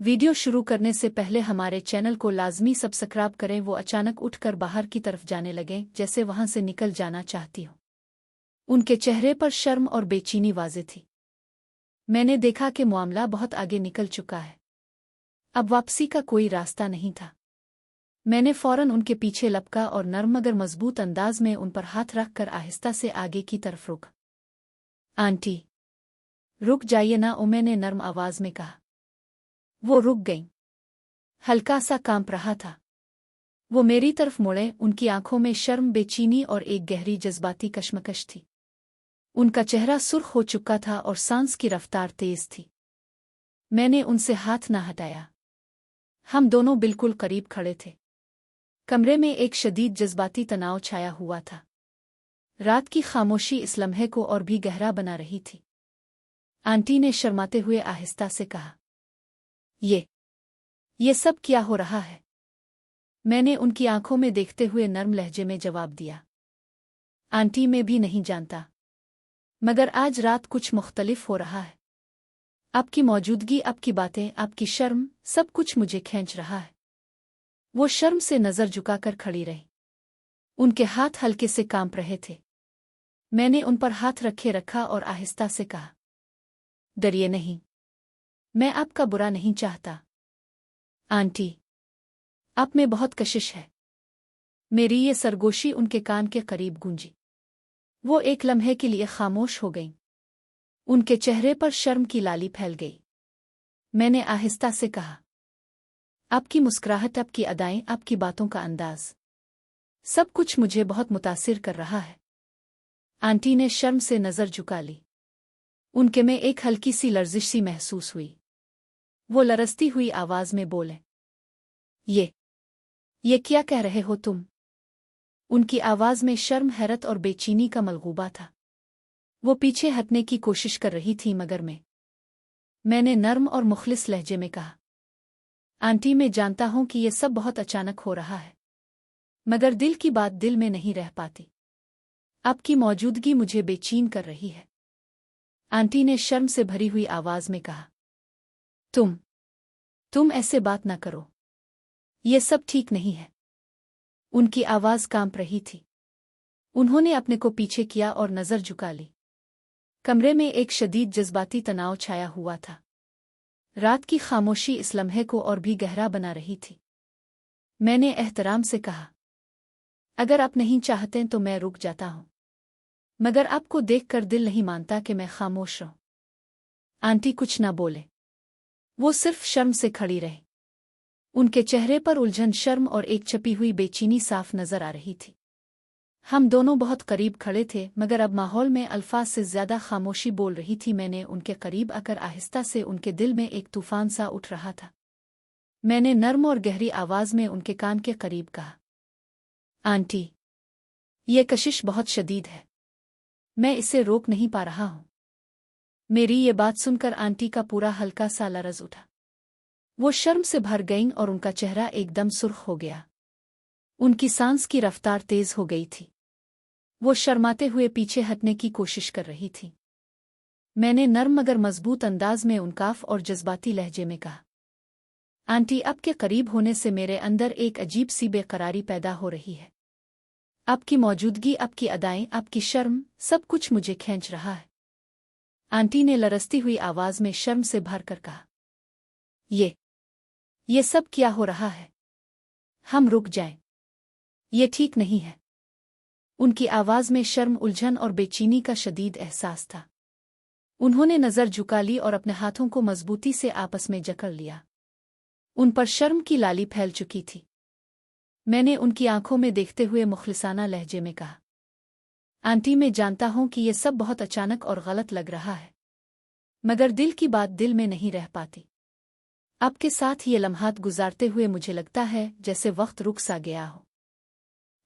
Video शुरू करने से पहले हमारे चैनल को लाजमी सब्सक्राइब करें। वो अचानक उठकर बाहर की तरफ जाने लगे, जैसे वहां से निकल जाना चाहती हो। उनके चेहरे पर शर्म और बेचैनी वाज़ेह थी। मैंने देखा कि मामला बहुत आगे निकल चुका है। अब वापसी का कोई रास्ता नहीं था। मैंने फौरन उनके पीछे लपका और नर्म मगर मजबूत अंदाज में उन पर हाथ रखकर आहिस्ता से आगे की तरफ रुक। आंटी, रुक जाइए ना, मैंने नर्म आवाज में कहा। वो रुक गईं। हल्का सा कांप रहा था। वो मेरी तरफ मुड़े। उनकी आंखों में शर्म, बेचैनी और एक गहरी जज्बाती कशमकश थी। उनका चेहरा सुर्ख हो चुका था और सांस की रफ्तार तेज थी। मैंने उनसे हाथ ना हटाया। हम दोनों बिल्कुल करीब खड़े थे। कमरे में एक शदीद जज्बाती तनाव छाया हुआ था। रात की खामोशी इस लम्हे को और भी गहरा बना रही थी। आंटी ने शर्माते हुए आहिस्ता से कहा, ये सब क्या हो रहा है? मैंने उनकी आंखों में देखते हुए नर्म लहजे में जवाब दिया, आंटी, मैं भी नहीं जानता, मगर आज रात कुछ मुख्तलिफ हो रहा है। आपकी मौजूदगी, आपकी बातें, आपकी शर्म, सब कुछ मुझे खींच रहा है। वो शर्म से नजर झुकाकर खड़ी रही। उनके हाथ हल्के से कांप रहे थे। मैंने उन पर हाथ रखा और आहिस्ता से कहा, डरिए नहीं, मैं आपका बुरा नहीं चाहता। आंटी, आप में बहुत कशिश है। मेरी ये सरगोशी उनके कान के करीब गूंजी। वो एक लम्हे के लिए खामोश हो गईं। उनके चेहरे पर शर्म की लाली फैल गई। मैंने आहिस्ता से कहा, आपकी मुस्कुराहट, आपकी अदाएं, आपकी बातों का अंदाज, सब कुछ मुझे बहुत मुतासिर कर रहा है। आंटी ने शर्म से नजर झुका ली। उनके में एक हल्की सी लर्जिश सी महसूस हुई। वो लरसती हुई आवाज में बोले, ये क्या कह रहे हो तुम? उनकी आवाज में शर्म, हैरत और बेचैनी का मलगूबा था। वो पीछे हटने की कोशिश कर रही थी, मगर मैंने नर्म और मुखलिस लहजे में कहा, आंटी, मैं जानता हूं कि ये सब बहुत अचानक हो रहा है, मगर दिल की बात दिल में नहीं रह पाती। आपकी मौजूदगी मुझे बेचैन कर रही है। आंटी ने शर्म से भरी हुई आवाज में कहा, तुम ऐसे बात ना करो, ये सब ठीक नहीं है। उनकी आवाज कांप रही थी। उन्होंने अपने को पीछे किया और नजर झुका ली। कमरे में एक शदीद जज्बाती तनाव छाया हुआ था। रात की खामोशी इस लम्हे को और भी गहरा बना रही थी। मैंने एहतराम से कहा, अगर आप नहीं चाहते तो मैं रुक जाता हूं, मगर आपको देखकर दिल नहीं मानता कि मैं खामोश रहूं। आंटी कुछ ना बोले। वो सिर्फ शर्म से खड़ी रही। उनके चेहरे पर उलझन, शर्म और एक छपी हुई बेचैनी साफ नजर आ रही थी। हम दोनों बहुत करीब खड़े थे, मगर अब माहौल में अल्फाज से ज्यादा खामोशी बोल रही थी। मैंने उनके करीब आकर आहिस्ता से उनके दिल में एक तूफान सा उठ रहा था। मैंने नर्म और गहरी आवाज में उनके कान के करीब कहा, आंटी, ये कशिश बहुत शदीद है। मैं इसे रोक नहीं पा रहा हूं। मेरी ये बात सुनकर आंटी का पूरा हल्का सा लरज उठा। वो शर्म से भर गईं और उनका चेहरा एकदम सुर्ख हो गया। उनकी सांस की रफ्तार तेज हो गई थी। वो शर्माते हुए पीछे हटने की कोशिश कर रही थी। मैंने नर्म मगर मजबूत अंदाज में उनकाफ और जज्बाती लहजे में कहा, आंटी, आपके करीब होने से मेरे अंदर एक अजीब सी बेकरारी पैदा हो रही है। आपकी मौजूदगी, आपकी अदाएं, आपकी शर्म, सब कुछ मुझे खींच रहा है। आंटी ने लरसती हुई आवाज में शर्म से भर कर कहा, ये सब क्या हो रहा है? हम रुक जाएं, ये ठीक नहीं है। उनकी आवाज में शर्म, उलझन और बेचैनी का शदीद एहसास था। उन्होंने नजर झुका ली और अपने हाथों को मजबूती से आपस में जकड़ लिया। उन पर शर्म की लाली फैल चुकी थी। मैंने उनकी आंखों में देखते हुए मुखलिसाना लहजे में कहा, आंटी, मैं जानता हूं कि ये सब बहुत अचानक और गलत लग रहा है, मगर दिल की बात दिल में नहीं रह पाती। आपके साथ ये लम्हात गुजारते हुए मुझे लगता है जैसे वक्त रुक सा गया हो।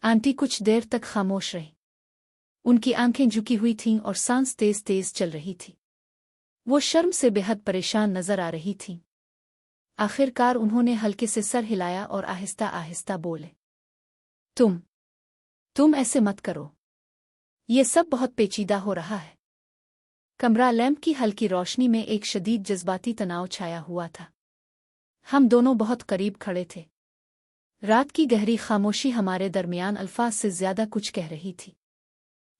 आंटी कुछ देर तक खामोश रही। उनकी आंखें झुकी हुई थीं और सांस तेज तेज चल रही थी। वो शर्म से बेहद परेशान नजर आ रही थीं। आखिरकार उन्होंने हल्के से सर हिलाया और आहिस्ता आहिस्ता बोले, तुम ऐसे मत करो, ये सब बहुत पेचीदा हो रहा है। कमरा लैंप की हल्की रोशनी में एक शदीद जज्बाती तनाव छाया हुआ था। हम दोनों बहुत करीब खड़े थे। रात की गहरी खामोशी हमारे दरमियान अल्फाज से ज्यादा कुछ कह रही थी।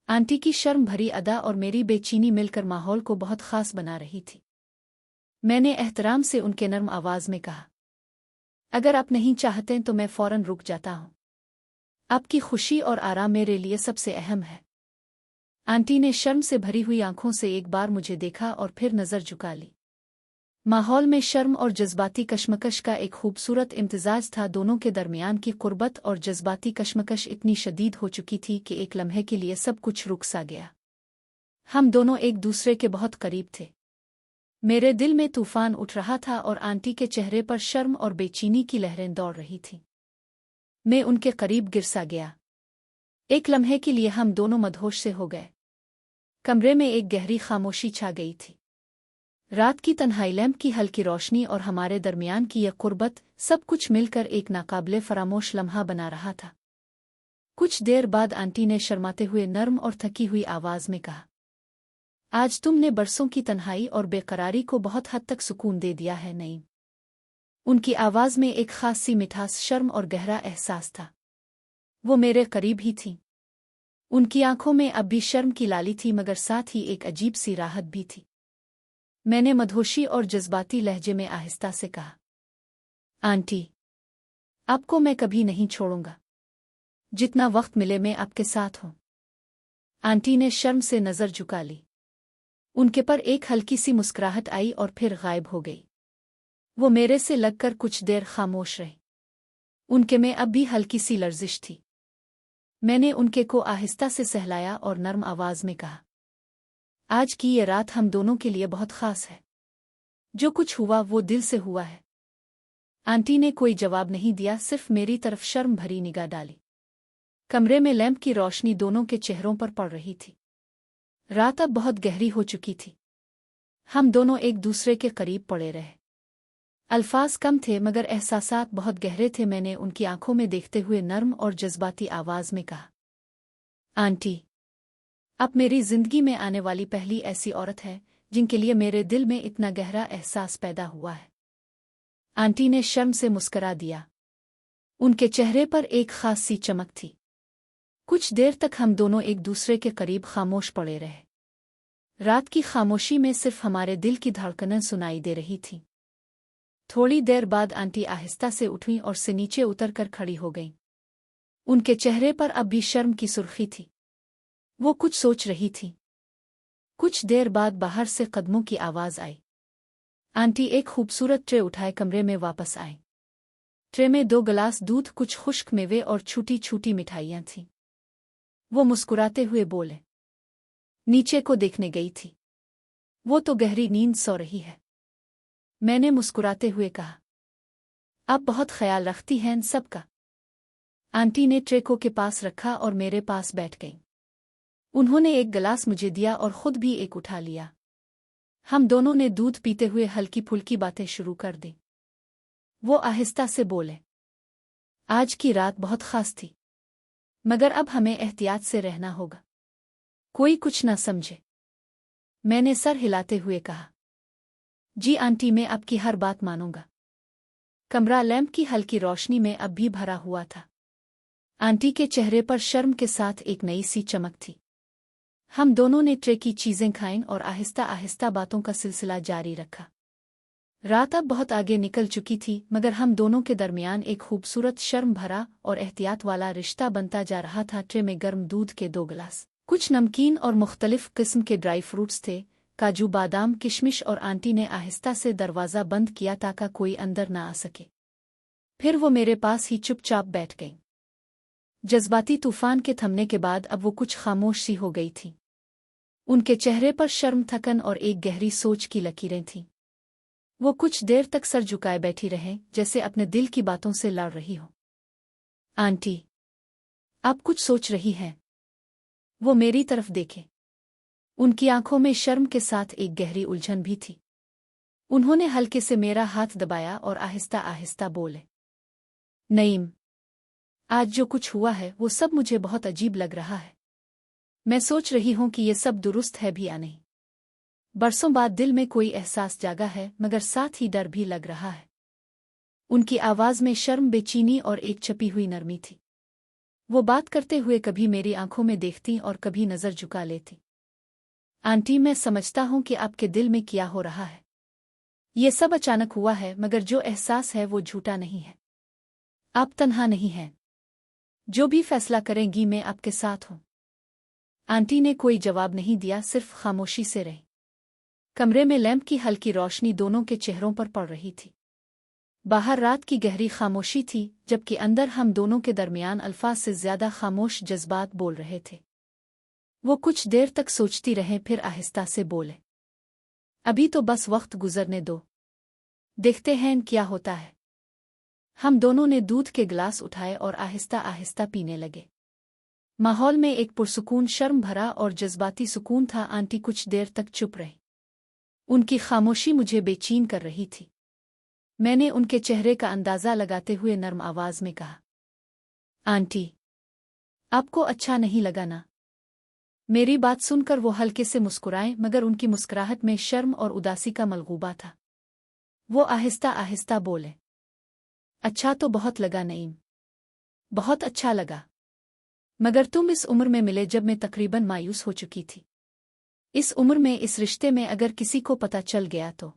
आंटी की शर्म भरी अदा और मेरी बेचैनी मिलकर माहौल को बहुत खास बना रही थी। मैंने एहतराम से उनके नर्म आवाज में कहा, अगर आप नहीं चाहते तो मैं फौरन रुक जाता हूं। आपकी खुशी और आराम मेरे लिए सबसे अहम है। आंटी ने शर्म से भरी हुई आंखों से एक बार मुझे देखा और फिर नजर झुका ली। माहौल में शर्म और जज्बाती कशमकश का एक खूबसूरत इम्तिजाज था। दोनों के दरमियान की कुर्बत और जज्बाती कशमकश इतनी शदीद हो चुकी थी कि एक लम्हे के लिए सब कुछ रुक सा गया। हम दोनों एक दूसरे के बहुत करीब थे। मेरे दिल में तूफान उठ रहा था और आंटी के चेहरे पर शर्म और बेचैनी की लहरें दौड़ रही थीं। मैं उनके करीब गिर सा गया। एक लम्हे के लिए हम दोनों मदहोश से हो गए। कमरे में एक गहरी खामोशी छा गई थी। रात की तन्हाई, लैंप की हल्की रोशनी और हमारे दरमियान की यह कुर्बत, सब कुछ मिलकर एक नाकाबिले फरामोश लम्हा बना रहा था। कुछ देर बाद आंटी ने शर्माते हुए नर्म और थकी हुई आवाज में कहा, आज तुमने बरसों की तन्हाई और बेकरारी को बहुत हद तक सुकून दे दिया है नईम। उनकी आवाज में एक खास सी मिठास, शर्म और गहरा एहसास था। वो मेरे करीब ही थी। उनकी आंखों में अब भी शर्म की लाली थी, मगर साथ ही एक अजीब सी राहत भी थी। मैंने मदहोशी और जज्बाती लहजे में आहिस्ता से कहा, आंटी, आपको मैं कभी नहीं छोड़ूंगा। जितना वक्त मिले मैं आपके साथ हूं। आंटी ने शर्म से नजर झुका ली। उनके पर एक हल्की सी मुस्कुराहट आई और फिर गायब हो गई। वो मेरे से लगकर कुछ देर खामोश रहे। उनके में अब भी हल्की सी लर्जिश थी। मैंने उनके को आहिस्ता से सहलाया और नर्म आवाज में कहा, आज की ये रात हम दोनों के लिए बहुत खास है। जो कुछ हुआ वो दिल से हुआ है। आंटी ने कोई जवाब नहीं दिया, सिर्फ मेरी तरफ शर्म भरी निगाह डाली। कमरे में लैंप की रोशनी दोनों के चेहरों पर पड़ रही थी। रात अब बहुत गहरी हो चुकी थी। हम दोनों एक दूसरे के करीब पड़े रहे। अल्फाज कम थे मगर एहसासात बहुत गहरे थे। मैंने उनकी आंखों में देखते हुए नर्म और जज्बाती आवाज में कहा, आंटी, आप मेरी जिंदगी में आने वाली पहली ऐसी औरत है जिनके लिए मेरे दिल में इतना गहरा एहसास पैदा हुआ है। आंटी ने शर्म से मुस्करा दिया। उनके चेहरे पर एक खास सी चमक थी। कुछ देर तक हम दोनों एक दूसरे के करीब खामोश पड़े रहे। रात की खामोशी में सिर्फ हमारे दिल की धड़कनें सुनाई दे रही थीं। थोड़ी देर बाद आंटी आहिस्ता से उठी और से नीचे उतरकर खड़ी हो गईं। उनके चेहरे पर अब भी शर्म की सुर्खी थी। वो कुछ सोच रही थी। कुछ देर बाद बाहर से कदमों की आवाज आई। आंटी एक खूबसूरत ट्रे उठाए कमरे में वापस आए। ट्रे में 2 गिलास दूध, कुछ खुश्क मेवे और छोटी छोटी मिठाइयां थीं। वो मुस्कुराते हुए बोले, नीचे को देखने गई थी। वो तो गहरी नींद सो रही है। मैंने मुस्कुराते हुए कहा, आप बहुत ख्याल रखती हैं इन सब का। आंटी ने ट्रे को के पास रखा और मेरे पास बैठ गई। उन्होंने एक गिलास मुझे दिया और खुद भी एक उठा लिया। हम दोनों ने दूध पीते हुए हल्की फुल्की बातें शुरू कर दी। वो आहिस्ता से बोले, आज की रात बहुत खास थी, मगर अब हमें एहतियात से रहना होगा। कोई कुछ ना समझे। मैंने सर हिलाते हुए कहा, जी आंटी, मैं आपकी हर बात मानूंगा। कमरा लैंप की हल्की रोशनी में अब भी भरा हुआ था। आंटी के चेहरे पर शर्म के साथ एक नई सी चमक थी। हम दोनों ने ट्रे की चीजें खाईं और आहिस्ता आहिस्ता बातों का सिलसिला जारी रखा। रात अब बहुत आगे निकल चुकी थी, मगर हम दोनों के दरमियान एक खूबसूरत, शर्म भरा और एहतियात वाला रिश्ता बनता जा रहा था। ट्रे में गर्म दूध के 2 गिलास, कुछ नमकीन और मुख्तलिफ किस्म के ड्राई फ्रूट्स थे, काजू, बादाम, किशमिश, और आंटी ने आहिस्ता से दरवाज़ा बंद किया ताकि कोई अंदर न आ सके। फिर वो मेरे पास ही चुपचाप बैठ गई। जज्बाती तूफान के थमने के बाद अब वो कुछ खामोश सी हो गई थी। उनके चेहरे पर शर्म, थकन और एक गहरी सोच की लकीरें थीं। वो कुछ देर तक सर झुकाए बैठी रहे, जैसे अपने दिल की बातों से लड़ रही हो। आंटी, आप कुछ सोच रही हैं? वो मेरी तरफ देखे। उनकी आंखों में शर्म के साथ एक गहरी उलझन भी थी। उन्होंने हल्के से मेरा हाथ दबाया और आहिस्ता आहिस्ता बोले, नईम, आज जो कुछ हुआ है वो सब मुझे बहुत अजीब लग रहा है। मैं सोच रही हूं कि ये सब दुरुस्त है भी या नहीं। बरसों बाद दिल में कोई एहसास जागा है, मगर साथ ही डर भी लग रहा है। उनकी आवाज में शर्म, बेचैनी और एक छपी हुई नरमी थी। वो बात करते हुए कभी मेरी आंखों में देखती और कभी नजर झुका लेती। आंटी, मैं समझता हूं कि आपके दिल में क्या हो रहा है। ये सब अचानक हुआ है, मगर जो एहसास है वो झूठा नहीं है। आप तन्हा नहीं हैं। जो भी फैसला करेंगी मैं आपके साथ हूं। आंटी ने कोई जवाब नहीं दिया, सिर्फ खामोशी से रही। कमरे में लैंप की हल्की रोशनी दोनों के चेहरों पर पड़ रही थी। बाहर रात की गहरी खामोशी थी, जबकि अंदर हम दोनों के दरमियान अल्फाज से ज्यादा खामोश जज्बात बोल रहे थे। वो कुछ देर तक सोचती रहे, फिर आहिस्ता से बोले, अभी तो बस वक्त गुजरने दो, देखते हैं क्या होता है। हम दोनों ने दूध के गिलास उठाए और आहिस्ता आहिस्ता पीने लगे। माहौल में एक पुरसुकून, शर्म भरा और जज्बाती सुकून था। आंटी कुछ देर तक चुप रही। उनकी खामोशी मुझे बेचैन कर रही थी। मैंने उनके चेहरे का अंदाजा लगाते हुए नर्म आवाज में कहा, आंटी, आपको अच्छा नहीं लगा ना? मेरी बात सुनकर वो हल्के से मुस्कुराए, मगर उनकी मुस्कुराहट में शर्म और उदासी का मलगूबा था। वो आहिस्ता आहिस्ता बोले, अच्छा तो बहुत लगा नईम, बहुत अच्छा लगा। मगर तुम इस उम्र में मिले जब मैं तकरीबन मायूस हो चुकी थी। इस उम्र में, इस रिश्ते में अगर किसी को पता चल गया तो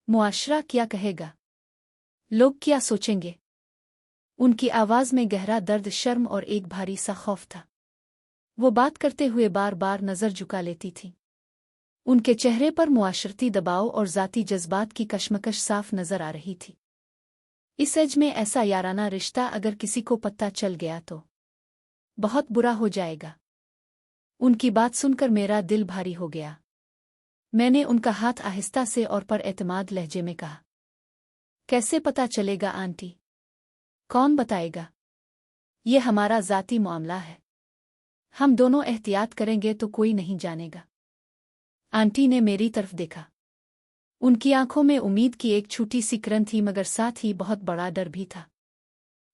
मुआशरा क्या कहेगा? लोग क्या सोचेंगे? उनकी आवाज में गहरा दर्द, शर्म और एक भारी सा खौफ था। वो बात करते हुए बार बार नजर झुका लेती थी। उनके चेहरे पर मुआशरती दबाव और ज़ाती जज्बात की कशमकश साफ नजर आ रही थी। इस एज में ऐसा याराना रिश्ता अगर किसी को पता चल गया तो बहुत बुरा हो जाएगा। उनकी बात सुनकर मेरा दिल भारी हो गया। मैंने उनका हाथ आहिस्ता से और पर एतमाद लहजे में कहा, कैसे पता चलेगा आंटी? कौन बताएगा? ये हमारा ज़ाती मामला है। हम दोनों एहतियात करेंगे तो कोई नहीं जानेगा। आंटी ने मेरी तरफ देखा। उनकी आंखों में उम्मीद की एक छोटी सी किरण थी, मगर साथ ही बहुत बड़ा डर भी था।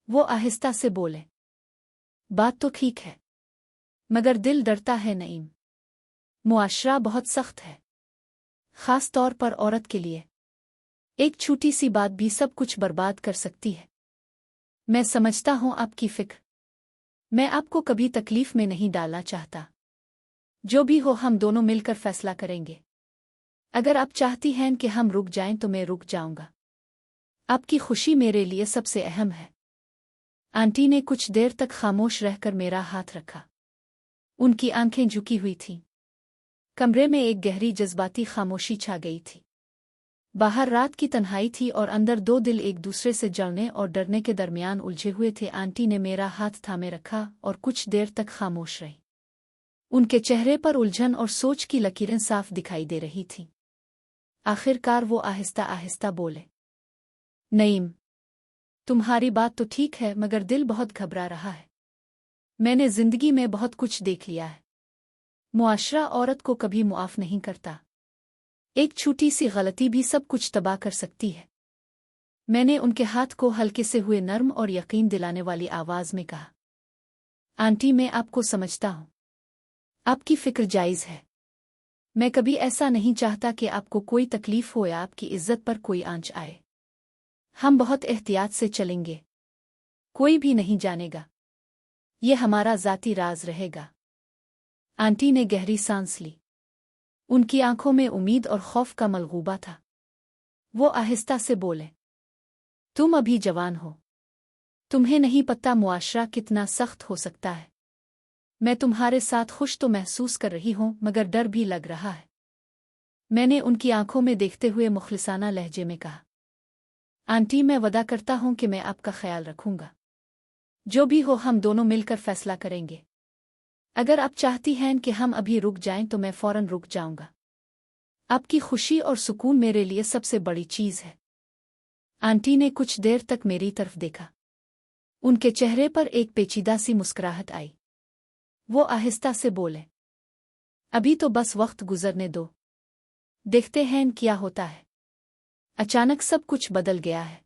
वो आहिस्ता से बोले, बात तो ठीक है, मगर दिल डरता है नईम। मुआशरा बहुत सख्त है, खास तौर पर औरत के लिए। एक छोटी सी बात भी सब कुछ बर्बाद कर सकती है। मैं समझता हूं आपकी फिक्र। मैं आपको कभी तकलीफ में नहीं डालना चाहता। जो भी हो, हम दोनों मिलकर फैसला करेंगे। अगर आप चाहती हैं कि हम रुक जाएं तो मैं रुक जाऊंगा। आपकी खुशी मेरे लिए सबसे अहम है। आंटी ने कुछ देर तक खामोश रहकर मेरा हाथ रखा। उनकी आंखें झुकी हुई थीं। कमरे में एक गहरी जज्बाती खामोशी छा गई थी। बाहर रात की तन्हाई थी और अंदर दो दिल एक दूसरे से जलने और डरने के दरमियान उलझे हुए थे। आंटी ने मेरा हाथ थामे रखा और कुछ देर तक खामोश रही। उनके चेहरे पर उलझन और सोच की लकीरें साफ दिखाई दे रही थीं। आखिरकार वो आहिस्ता आहिस्ता बोले, नईम, तुम्हारी बात तो ठीक है, मगर दिल बहुत घबरा रहा है। मैंने जिंदगी में बहुत कुछ देख लिया है। मुआशरा औरत को कभी मुआफ नहीं करता। एक छोटी सी गलती भी सब कुछ तबाह कर सकती है। मैंने उनके हाथ को हल्के से हुए नर्म और यकीन दिलाने वाली आवाज में कहा, आंटी, मैं आपको समझता हूं। आपकी फिक्र जायज है। मैं कभी ऐसा नहीं चाहता कि आपको कोई तकलीफ हो या आपकी इज्जत पर कोई आंच आए। हम बहुत एहतियात से चलेंगे। कोई भी नहीं जानेगा। ये हमारा ज़ाती राज रहेगा। आंटी ने गहरी सांस ली। उनकी आंखों में उम्मीद और खौफ का मलगूबा था। वो आहिस्ता से बोले, तुम अभी जवान हो। तुम्हें नहीं पता मुआशरा कितना सख्त हो सकता है। मैं तुम्हारे साथ खुश तो महसूस कर रही हूं, मगर डर भी लग रहा है। मैंने उनकी आंखों में देखते हुए मुखलिसाना लहजे में कहा, आंटी, मैं वादा करता हूं कि मैं आपका ख्याल रखूंगा। जो भी हो, हम दोनों मिलकर फैसला करेंगे। अगर आप चाहती हैं कि हम अभी रुक जाएं तो मैं फौरन रुक जाऊंगा। आपकी खुशी और सुकून मेरे लिए सबसे बड़ी चीज है। आंटी ने कुछ देर तक मेरी तरफ देखा। उनके चेहरे पर एक पेचीदा सी मुस्कुराहट आई। वो आहिस्ता से बोले, अभी तो बस वक्त गुजरने दो, देखते हैं क्या होता है। अचानक सब कुछ बदल गया है।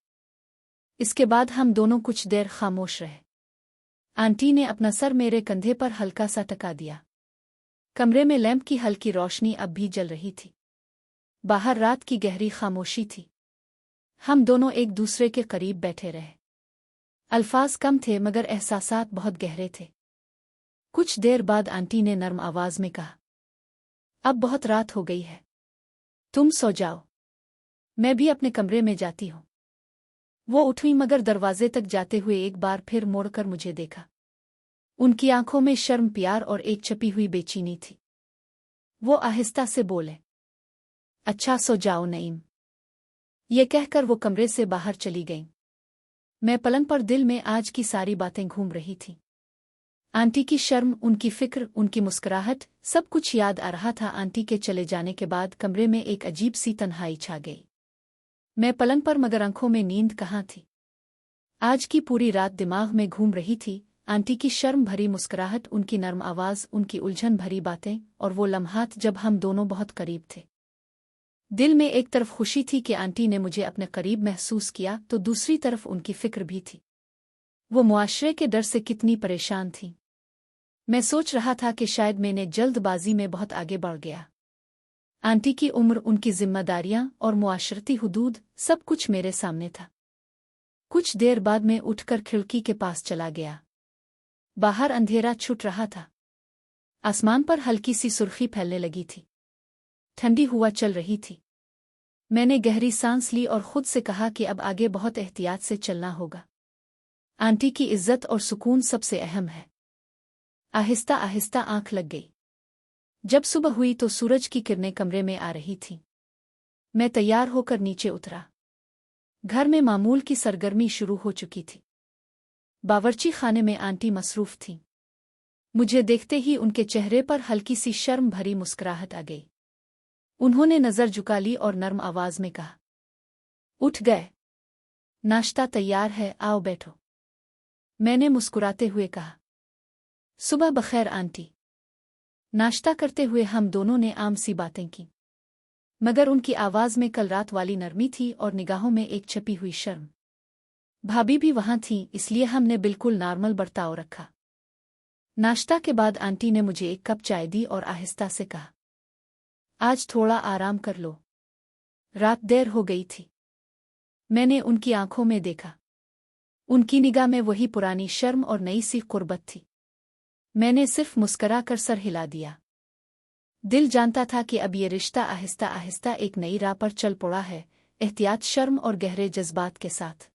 इसके बाद हम दोनों कुछ देर खामोश रहे। आंटी ने अपना सर मेरे कंधे पर हल्का सा टका दिया। कमरे में लैंप की हल्की रोशनी अब भी जल रही थी। बाहर रात की गहरी खामोशी थी। हम दोनों एक दूसरे के करीब बैठे रहे। अल्फाज कम थे मगर एहसासात बहुत गहरे थे। कुछ देर बाद आंटी ने नर्म आवाज में कहा, अब बहुत रात हो गई है, तुम सो जाओ, मैं भी अपने कमरे में जाती हूँ। वो उठी मगर दरवाजे तक जाते हुए एक बार फिर मोड़कर मुझे देखा। उनकी आंखों में शर्म, प्यार और एक छपी हुई बेचैनी थी। वो आहिस्ता से बोले, अच्छा सो जाओ नईम। ये कहकर वो कमरे से बाहर चली गईं। मैं पलंग पर दिल में आज की सारी बातें घूम रही थी। आंटी की शर्म, उनकी फिक्र, उनकी मुस्कुराहट, सब कुछ याद आ रहा था। आंटी के चले जाने के बाद कमरे में एक अजीब सी तन्हाई छा गई। मैं पलंग पर मगर आंखों में नींद कहाँ थी। आज की पूरी रात दिमाग में घूम रही थी आंटी की शर्म भरी मुस्कुराहट, उनकी नर्म आवाज, उनकी उलझन भरी बातें और वो लम्हात जब हम दोनों बहुत करीब थे। दिल में एक तरफ खुशी थी कि आंटी ने मुझे अपने करीब महसूस किया, तो दूसरी तरफ उनकी फिक्र भी थी। वो मुआशरे के डर से कितनी परेशान थी। मैं सोच रहा था कि शायद मैंने जल्दबाजी में बहुत आगे बढ़ गया। आंटी की उम्र, उनकी जिम्मेदारियां और मुआशरती हुदूद, सब कुछ मेरे सामने था। कुछ देर बाद मैं उठकर खिड़की के पास चला गया। बाहर अंधेरा छुट रहा था। आसमान पर हल्की सी सुर्खी फैलने लगी थी। ठंडी हवा चल रही थी। मैंने गहरी सांस ली और खुद से कहा कि अब आगे बहुत एहतियात से चलना होगा। आंटी की इज्जत और सुकून सबसे अहम है। आहिस्ता आहिस्ता आंख लग गई। जब सुबह हुई तो सूरज की किरणें कमरे में आ रही थीं। मैं तैयार होकर नीचे उतरा। घर में मामूल की सरगर्मी शुरू हो चुकी थी। बावर्ची खाने में आंटी मसरूफ थीं। मुझे देखते ही उनके चेहरे पर हल्की सी शर्म भरी मुस्कुराहट आ गई। उन्होंने नजर झुका ली और नर्म आवाज में कहा, उठ गए? नाश्ता तैयार है, आओ बैठो। मैंने मुस्कुराते हुए कहा, सुबह बखैर आंटी। नाश्ता करते हुए हम दोनों ने आम सी बातें की, मगर उनकी आवाज में कल रात वाली नरमी थी और निगाहों में एक छपी हुई शर्म। भाभी भी वहां थीं, इसलिए हमने बिल्कुल नॉर्मल बर्ताव रखा। नाश्ता के बाद आंटी ने मुझे एक कप चाय दी और आहिस्ता से कहा, आज थोड़ा आराम कर लो, रात देर हो गई थी। मैंने उनकी आंखों में देखा। उनकी निगाह में वही पुरानी शर्म और नई सी कुर्बत थी। मैंने सिर्फ मुस्करा कर सर हिला दिया। दिल जानता था कि अब ये रिश्ता आहिस्ता आहिस्ता एक नई राह पर चल पड़ा है, एहतियात, शर्म और गहरे जज्बात के साथ।